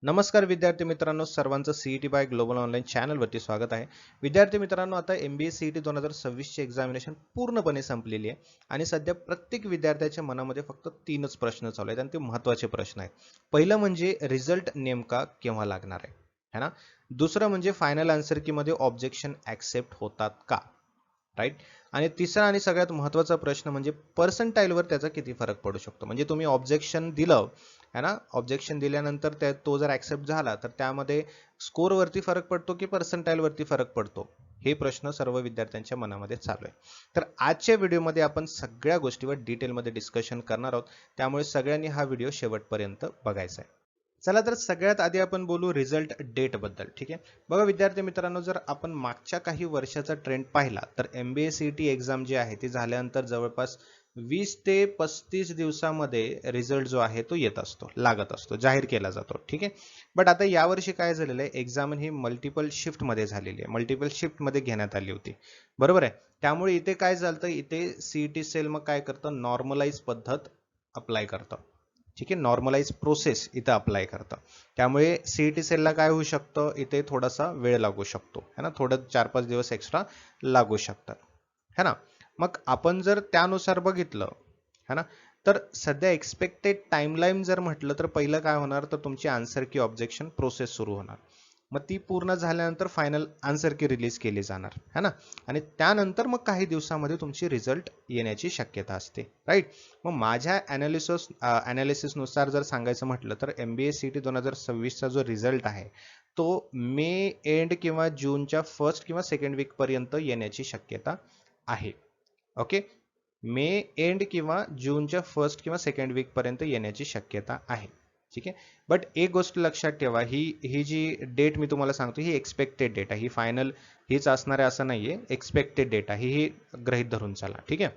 नमस्कार विद्यार्थी मित्रांनो, सर्वांचं सीईटी बाय ग्लोबल ऑनलाईन चॅनलवरती स्वागत आहे. विद्यार्थी मित्रांनो, आता MBA सीईटी 2026 ची एक्झामिनेशन पूर्णपणे संपलेली आहे आणि सध्या प्रत्येक विद्यार्थ्याच्या मनामध्ये फक्त 3च प्रश्न चालू आहेत आणि ते महत्त्वाचे प्रश्न आहेत. पहिलं म्हणजे रिझल्ट नेमका केव्हा लागणार आहे, है ना? दुसरं म्हणजे फायनल आन्सर की मध्ये ऑब्जेक्शन ऍक्सेप्ट होतात का, राईट? आणि तिसरा आणि सगळ्यात महत्त्वाचा प्रश्न म्हणजे पर्सेंटाईलवर त्याचा किती फरक पडू शकतो. म्हणजे तुम्ही ऑब्जेक्शन दिलं है ना, ऑब्जेक्शन दिल्यानंतर तो जर ऍक्सेप्ट झाला तर त्यामध्ये स्कोर वरती फरक पडतो की पर्सेंटाईल वरती फरक पडतो, हे प्रश्न सर्व विद्यार्थ्यांच्या मनामध्ये चालू आहे. तर आजच्या व्हिडिओमध्ये आपण सगळ्या गोष्टीवर डिटेलमध्ये डिस्कशन करणार आहोत, त्यामुळे सगळ्यांनी हा व्हिडिओ शेवटपर्यंत बघायचा आहे. चला तर सगळ्यात आधी आपण बोलू रिझल्ट डेट बद्दल. ठीक आहे, बघा विद्यार्थी मित्रांनो, जर आपण मागच्या काही वर्षाचा ट्रेंड पाहिला तर MBA सीईटी एक्झाम जी आहे ती झाल्यानंतर जवळपास 20 ते 35 दिवसामध्ये रिझल्ट जो आहे तो येत असतो, लागत असतो, जाहीर केला जातो. ठीक आहे, बट आता यावर्षी काय झालेलं आहे, एक्झाम ही मल्टिपल शिफ्ट मध्ये झालेली आहे, मल्टिपल शिफ्ट मध्ये घेण्यात आली होती, बरोबर आहे. त्यामुळे इथे काय झालं, इथे सीईटी सेल मग काय करतं, नॉर्मलाइज पद्धत अप्लाय करतं. ठीक आहे, नॉर्मलाइज प्रोसेस इथं अप्लाय करतं. त्यामुळे सीईटी सेलला काय होऊ शकतं, इथे थोडासा वेळ लागू शकतो, है ना, थोडं 4-5 दिवस एक्स्ट्रा लागू शकतात, है ना. मग आपण जर त्यानुसार बघितलं, है ना, तर सध्या एक्सपेक्टेड टाइमलाईन जर म्हटलं तर पहिलं काय होणार, तर तुमची आन्सर की ऑब्जेक्शन प्रोसेस सुरू होणार. मग ती पूर्ण झाल्यानंतर फायनल आन्सर की रिलीज केली जाणार, है ना, आणि त्यानंतर मग काही दिवसामध्ये तुमची रिझल्ट येण्याची शक्यता असते, राईट. मग माझ्या नुसार जर सांगायचं म्हटलं तर MBA सीईटी 2026 चा जो रिझल्ट आहे तो मे एंड किंवा जूनच्या फर्स्ट किंवा सेकंड वीक पर्यंत येण्याची शक्यता आहे. ओके, मे एंड किंवा जूनच्या फर्स्ट किंवा सेकंड वीक पर्यंत येण्याची शक्यता आहे. ठीक आहे, बट एक गोष्ट लक्षात ठेवा, ही जी डेट मी तुम्हाला सांगतो ही एक्सपेक्टेड डेट आहे, ही फायनल हीच असणार आहे असं नाहीये, एक्सपेक्टेड डेट आहे ही गृहीत धरून चला. ठीक आहे,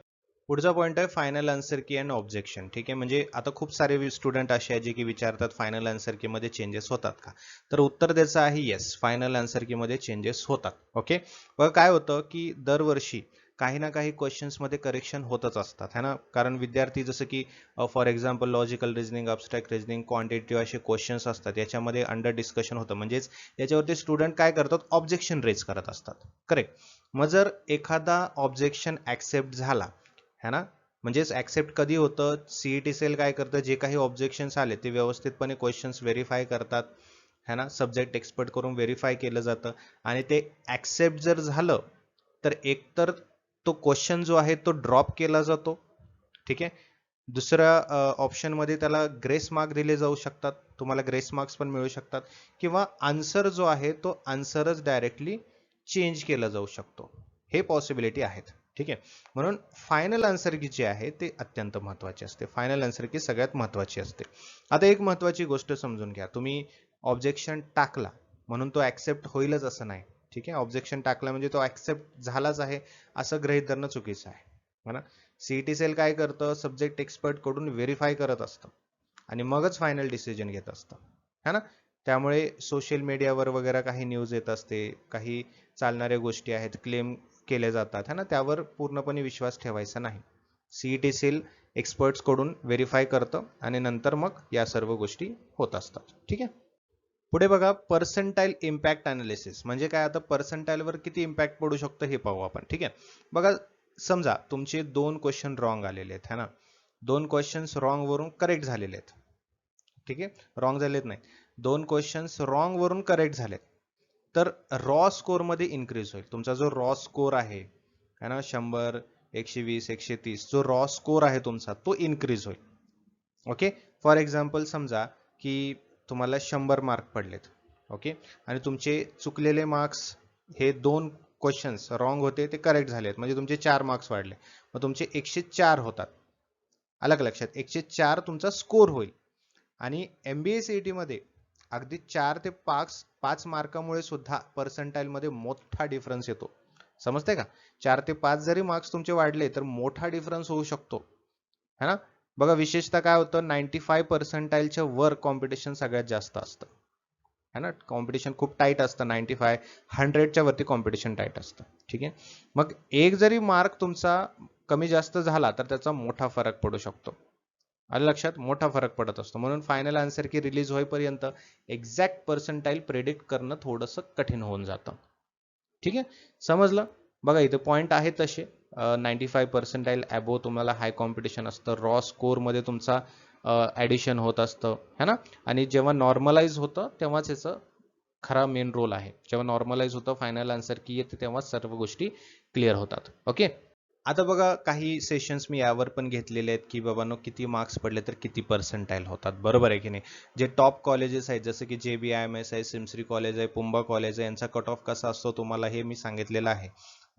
पुढचा पॉईंट आहे फायनल आन्सर की अँड ऑब्जेक्शन. ठीक आहे, म्हणजे आता खूप सारे स्टुडंट असे आहेत जे की विचारतात फायनल आन्सर की मध्ये चेंजेस होतात का, तर उत्तर द्यायचं आहे येस, फायनल आन्सर की मध्ये चेंजेस होतात. ओके, बघा काय होतं की दरवर्षी काही ना काही क्वेश्चन्स मध्ये करेक्शन होतच असतात, है ना, कारण विद्यार्थी जसं की for example logical reasoning, abstract reasoning, quantitative असे क्वेश्चन्स असतात, याच्यामध्ये अंडर डिस्कशन होतं, म्हणजेच याच्यावरती स्टुडंट काय करतात, ऑब्जेक्शन रेज करत असतात. करेक्ट. मग जर एखादा ऑब्जेक्शन ऍक्सेप्ट झाला, है ना, म्हणजेच ऍक्सेप्ट कधी होतं, सीईटी सेल काय करतं, जे काही ऑब्जेक्शन्स आले ते व्यवस्थितपणे क्वेश्चन्स व्हेरीफाय करतात, है ना, सब्जेक्ट एक्सपर्ट करून व्हेरीफाय केलं जातं, आणि ते ऍक्सेप्ट जर झालं तर एकतर तो क्वेश्चन जो आहे तो ड्रॉप केला जातो. ठीक आहे, दुसऱ्या ऑप्शन मध्ये त्याला ग्रेस मार्क दिले जाऊ शकतात, तुम्हाला ग्रेस मार्क्स पण मिळू शकतात, किंवा आन्सर जो आहे तो आन्सरच डायरेक्टली चेंज केला जाऊ शकतो, हे पॉसिबिलिटी आहेत. ठीक आहे, म्हणून फायनल आन्सर की जे आहे ते अत्यंत महत्वाचे असते, फायनल आन्सर की सगळ्यात महत्वाची असते. आता एक महत्वाची गोष्ट समजून घ्या, तुम्ही ऑब्जेक्शन टाकला म्हणून तो ऍक्सेप्ट होईलच असं नाही. ठीक आहे, ऑब्जेक्शन टाकला म्हणजे तो ऍक्सेप्ट झालाच आहे असं गृहीत धरणं चुकीचं आहे, है ना. सीईटी सेल काय करतं, सब्जेक्ट एक्सपर्ट कडून व्हेरीफाय करत असतं आणि मगच फायनल डिसिजन घेत असतं, है ना. त्यामुळे सोशल मीडियावर वगैरे काही न्यूज येत असते, काही चालणाऱ्या गोष्टी आहेत, क्लेम केले जातात, है ना, त्यावर पूर्णपणे विश्वास ठेवायचा नाही. सीईटी सेल एक्सपर्ट्स कडून व्हेरीफाय करतं आणि नंतर मग या सर्व गोष्टी होत असतात. ठीक आहे, पुढे बघा पर्सेंटाईल इम्पॅक्ट अनालिसिस म्हणजे काय, आता पर्सेंटाईलवर किती इम्पॅक्ट पडू शकतो हे पाहू आपण. ठीक आहे, बघा समजा तुमचे 2 क्वेश्चन रॉंग आलेले आहेत, है ना, 2 क्वेश्चन्स रॉंग वरून करेक्ट झालेले आहेत. ठीक आहे, रॉंग झालेत नाही, 2 क्वेश्चन्स रॉंग वरून करेक्ट झालेत, तर रॉ स्कोर मध्ये इन्क्रीज होईल. तुमचा जो रॉ स्कोर आहे, है ना, 100, 120, 130 जो रॉ स्कोर आहे तुमचा तो इन्क्रीज होईल. ओके, फॉर एक्झाम्पल समजा की तुम्हाला 100 मार्क पडलेत, ओके, आणि तुमचे चुकलेले मार्क्स हे 2 क्वेश्चन्स रॉंग होते ते करेक्ट झालेत, म्हणजे तुमचे 4 मार्क्स वाढले, मग तुमचे 104 होतात. अलग का लक्षात, 104 तुमचा स्कोर होईल. आणि MBA सीईटी मध्ये अगदी 4 ते 5 मार्कामुळे सुद्धा पर्सेंटाईल मध्ये मोठा डिफरन्स येतो, समजते का. 4 ते 5 जरी मार्क्स तुमचे वाढले तर मोठा डिफरन्स होऊ शकतो, है ना. बघा विशेषतः काय होतं, 95 पर्सेंटाईलच्या वर कॉम्पिटिशन सगळ्यात जास्त असतं, है ना, कॉम्पिटिशन खूप टाईट असतं, 95 100च्या वरती कॉम्पिटिशन टाईट असतं. ठीक आहे, मग एक जरी मार्क तुमचा कमी जास्त झाला तर त्याचा मोठा फरक पडू शकतो. आलं लक्षात? मोठा फरक पडत असतो. म्हणून फायनल आन्सर की रिलीज होईपर्यंत एक्झॅक्ट पर्सेंटाईल प्रेडिक्ट करणं थोडंसं कठीण होऊन जातं. ठीक आहे, समजलं? बघा इथे पॉईंट आहे तसे 95% अबोव तुम्हाला हाय कॉम्पिटिशन असतं. रॉ स्कोअरमध्ये तुमचा ॲडिशन होत असतं है ना. आणि जेव्हा नॉर्मलाइज होतं तेव्हाच याचं खरा मेन रोल आहे. जेव्हा नॉर्मलाइज होतं फायनल आन्सर की येते तेव्हा सर्व गोष्टी क्लिअर होतात. ओके, आता बघा काही सेशन्स मी यावर पण घेतलेले आहेत की बाबांनो किती मार्क्स पडले तर किती पर्सेंटाईल होतात, बरोबर आहे की नाही. जे टॉप कॉलेजेस आहेत जसं की JBIMS आहे, सिमश्री कॉलेज आहे, पुंबा कॉलेज आहे, यांचा कट ऑफ कसा असतो तुम्हाला हे मी सांगितलेलं आहे.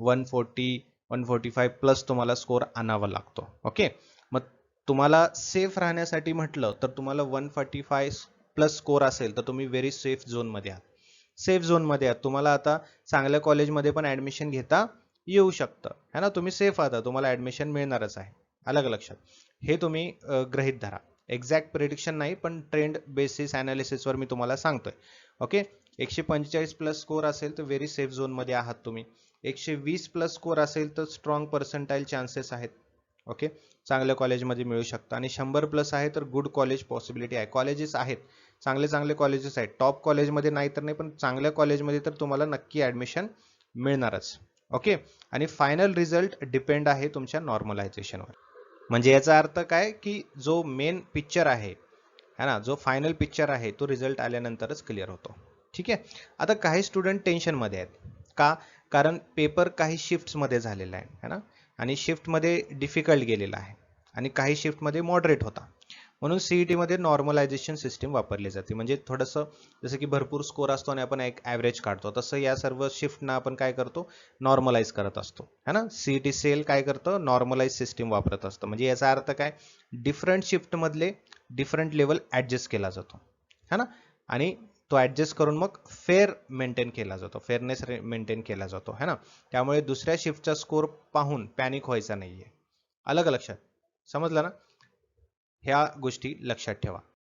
140 145 प्लस तुम्हाला स्कोअर आणावा लागतो. ओके, मग तुम्हाला सेफ राहण्यासाठी म्हटलं तर तुम्हाला 145 प्लस स्कोअर असेल तर तुम्ही व्हेरी सेफ झोनमध्ये आहात. सेफ झोनमध्ये आहात. तुम्हाला आता चांगल्या कॉलेजमध्ये पण ऍडमिशन घेता येऊ शकतं है ना. तुम्ही सेफ आहात, तुम्हाला ऍडमिशन मिळणारच आहे. अलग लक्षात, हे तुम्ही गृहीत धरा. एक्झॅक्ट प्रेडिक्शन नाही पण ट्रेंड बेसिस अनालिसिसवर मी तुम्हाला सांगतोय. ओके, 145 प्लस स्कोअर असेल तर व्हेरी सेफ झोनमध्ये आहात तुम्ही. 120 प्लस स्कोअर असेल तर स्ट्रॉंग पर्सेंटाईल चान्सेस आहेत. ओके, चांगल्या कॉलेजमध्ये मिळू शकतं. आणि 100 प्लस आहे तर गुड कॉलेज पॉसिबिलिटी आहे. कॉलेजेस आहेत, चांगले चांगले कॉलेजेस आहेत. टॉप कॉलेजमध्ये नाही तर नाही पण चांगल्या कॉलेजमध्ये तर तुम्हाला नक्की ऍडमिशन मिळणारच. ओके, आणि फायनल रिझल्ट डिपेंड आहे तुमच्या नॉर्मलायझेशनवर. म्हणजे याचा अर्थ काय की जो मेन पिक्चर आहे है ना, जो फायनल पिक्चर आहे तो रिझल्ट आल्यानंतरच क्लिअर होतो. ठीक आहे, आता काही स्टुडंट टेन्शनमध्ये आहेत का, कारण पेपर काही शिफ्ट्समध्ये झालेला आहे है ना, आणि शिफ्टमध्ये डिफिकल्ट गेलेला आहे आणि काही शिफ्टमध्ये मॉडरेट होता. म्हणून सीईटी मध्ये नॉर्मलायझेशन सिस्टीम वापरली जाते. म्हणजे थोडंसं जसं की भरपूर स्कोर असतो आणि आपण एक ॲव्हरेज काढतो तसं या सर्व शिफ्टना आपण काय करतो, नॉर्मलाइज करत असतो है ना. सीईटी सेल काय करतं, नॉर्मलाइज सिस्टीम वापरत असतं. म्हणजे याचा अर्थ काय, डिफरंट शिफ्टमधले डिफरंट लेवल ॲडजस्ट केला जातो है ना, आणि तो ॲडजस्ट करून मग फेअर मेंटेन केला जातो, फेअरनेस मेंटेन केला जातो है ना. त्यामुळे दुसऱ्या शिफ्टचा स्कोर पाहून पॅनिक व्हायचा नाहीये. अलग लक्षात, समजलं ना. ह्या गोष्टी लक्षात ठेवा.